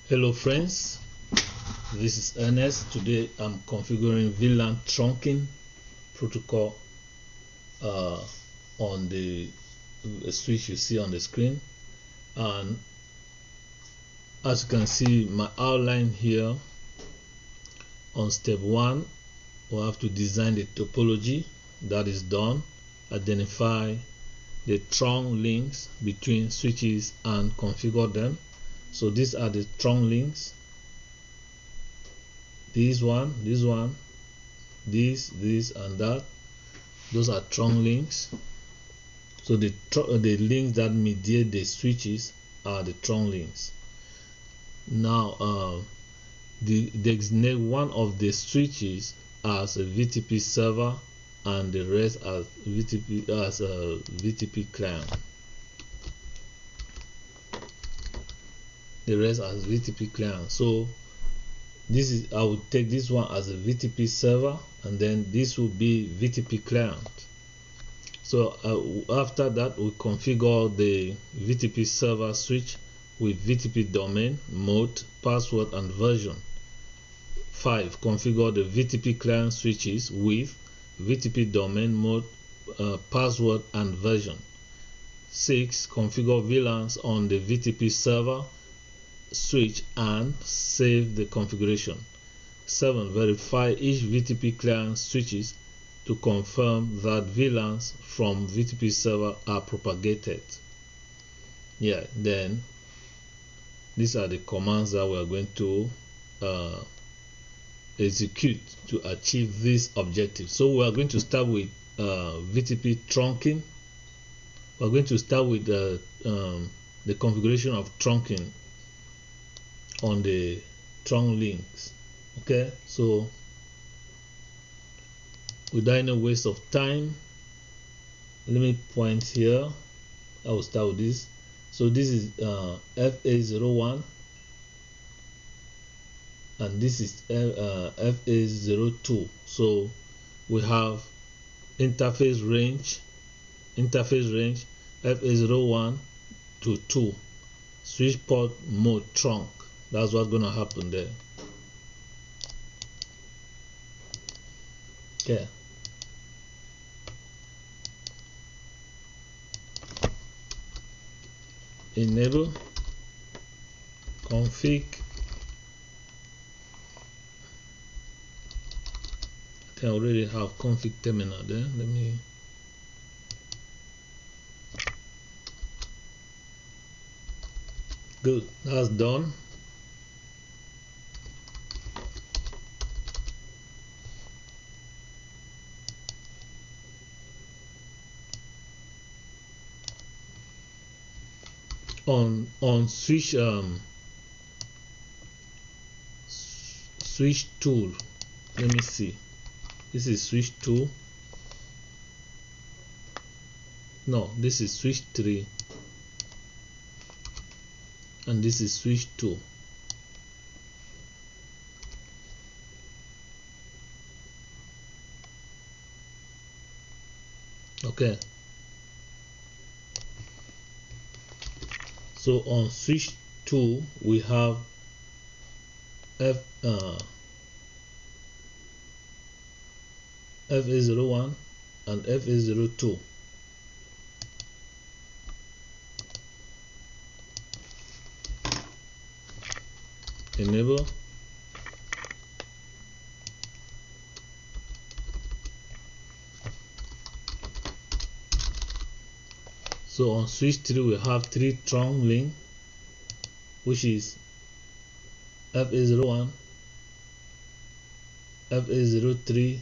Hello friends, this is Ernest. Today I'm configuring VLAN Trunking Protocol on the switch you see on the screen, and as you can see my outline here. On step 1 we have to design the topology. That is done. Identify the trunk links between switches and configure them. So these are the trunk links. This one, this, and that. Those are trunk links. So the links that mediate the switches are the trunk links. Now designate one of the switches as a VTP server and the rest as a VTP client. The rest as VTP client. So this is, I will take this one as a VTP server, and then this will be VTP client. So after that we configure the VTP server switch with VTP domain, mode, password, and version. 5. Configure the VTP client switches with VTP domain, mode, password, and version. 6. Configure VLANs on the VTP server switch and save the configuration. 7. Verify each VTP client switches to confirm that VLANs from VTP server are propagated. Then these are the commands that we are going to execute to achieve this objective. So we are going to start with VTP trunking. We are going to start with the configuration of trunking on the trunk links. Okay, so without any waste of time, let me point here. I will start with this. So this is FA01 and this is FA02. So we have interface range FA01 to 2, switch port mode trunk. That's what's going to happen there. Okay. Enable config. I think I already have config terminal there. Let me good. That's done. On switch switch tool, let me see. This is switch 2. No, this is switch 3, and this is switch 2. Okay. So on switch 2 we have FA01 and FA02. Enable. So on switch 3 we have 3 trunk link, which is FA01, FA03,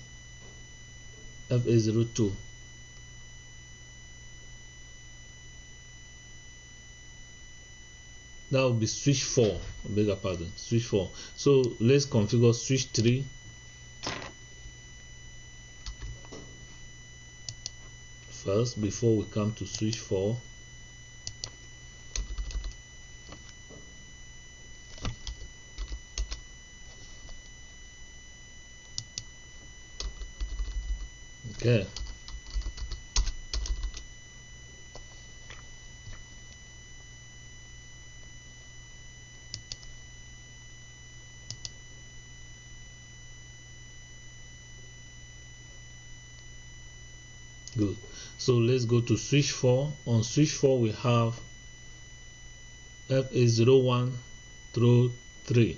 FA02. That will be switch 4. I beg your pardon, switch 4. So let's configure switch 3. First, before we come to switch 4. Okay. Good. So let's go to switch 4. On switch 4 we have FA01 through 3.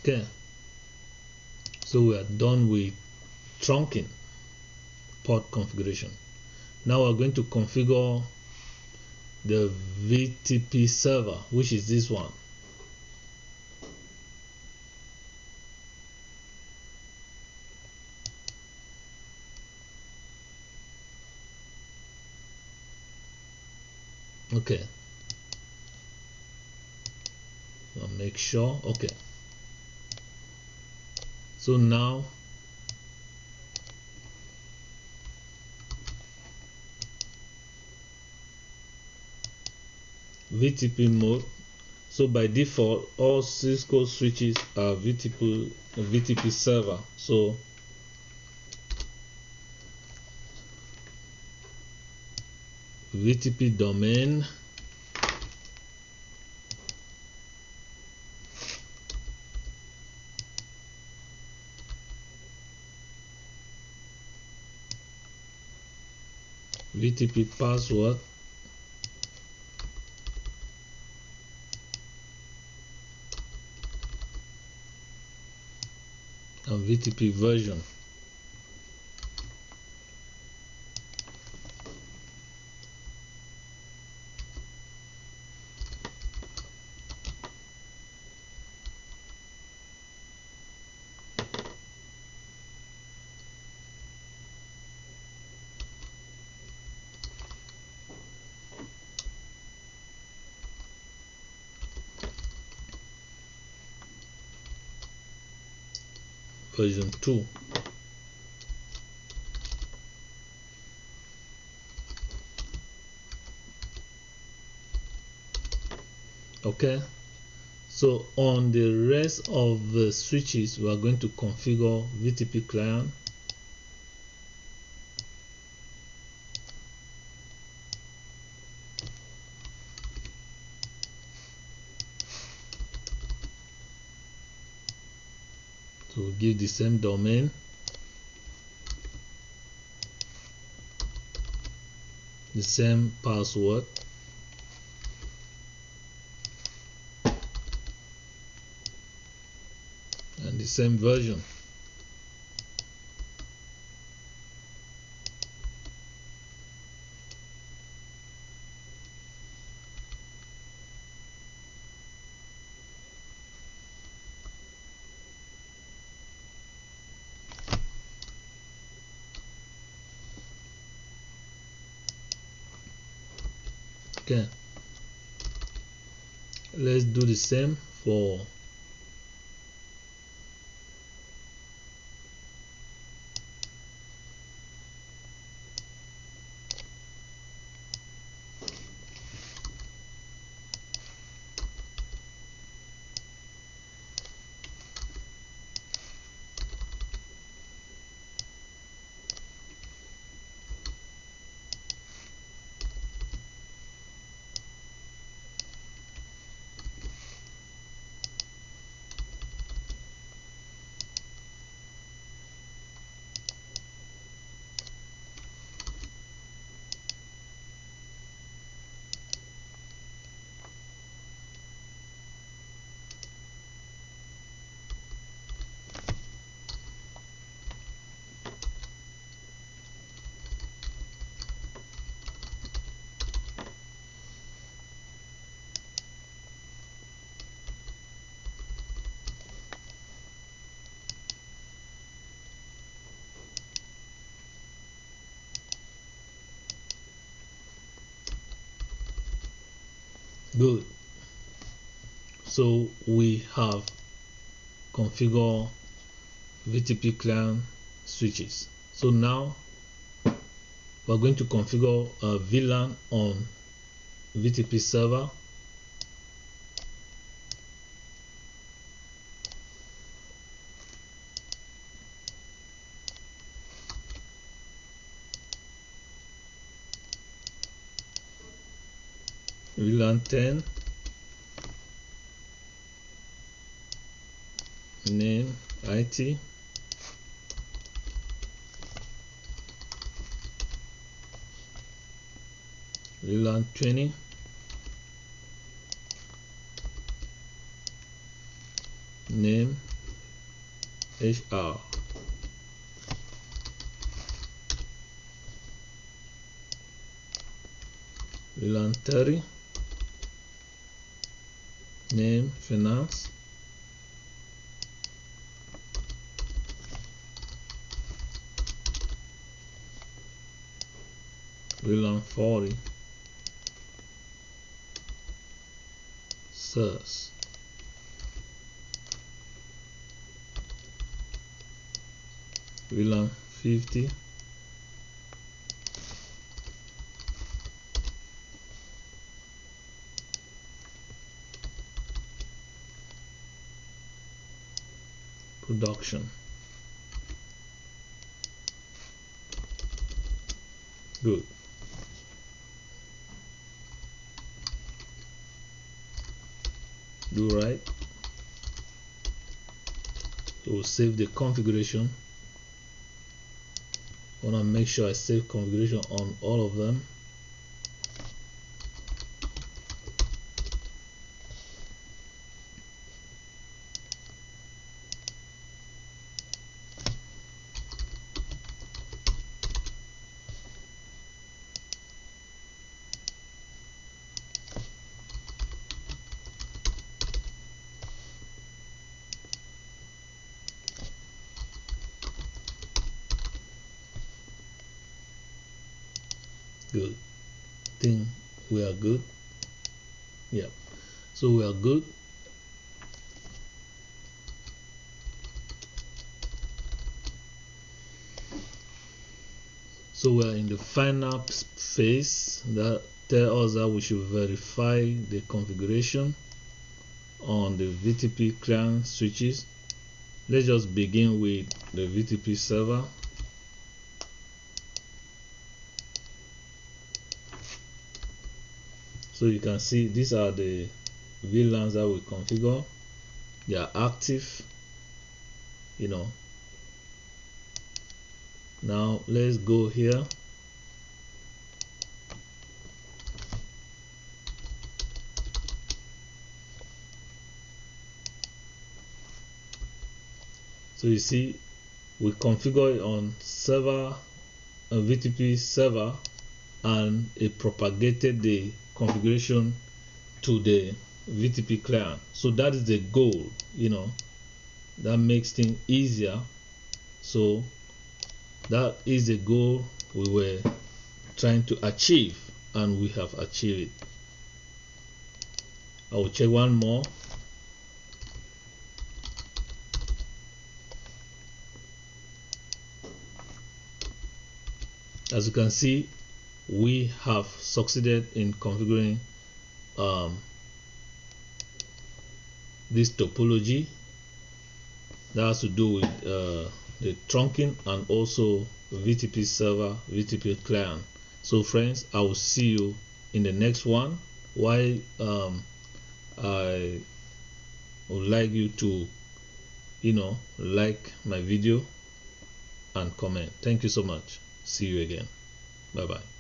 Okay, so we are done with trunking port configuration. Now we're going to configure the VTP server, which is this one. Okay, I'll make sure. Okay, so now VTP mode. So by default all Cisco switches are VTP server. So VTP domain, VTP password, and VTP version. Version 2. Okay, so on the rest of the switches we are going to configure VTP client, to give the same domain, the same password, and the same version. Okay, let's do the same for good. So we have configured VTP client switches. So now we're going to configure a VLAN on VTP server. VLAN 10, name IT, VLAN 20, name HR, VLAN 30, name finance, VLAN 40, SIRS, VLAN 50, production. Good. Do right. So we'll save the configuration. I want to make sure I save configuration on all of them. Good. Think we are good. Yep. So we are good. So we are in the final phase that tells us that we should verify the configuration on the VTP client switches. Let's just begin with the VTP server. So you can see these are the VLANs that we configure. They are active, you know. Now let's go here. So you see we configure it on server, a VTP server, and it propagated the configuration to the VTP client. So that is the goal, you know, that makes things easier. So that is the goal we were trying to achieve, and we have achieved it. I will check one more. As you can see, we have succeeded in configuring this topology that has to do with the trunking and also VTP server, VTP client. So friends, I will see you in the next one. I would like you to, you know, like my video and comment. Thank you so much. See you again. Bye bye.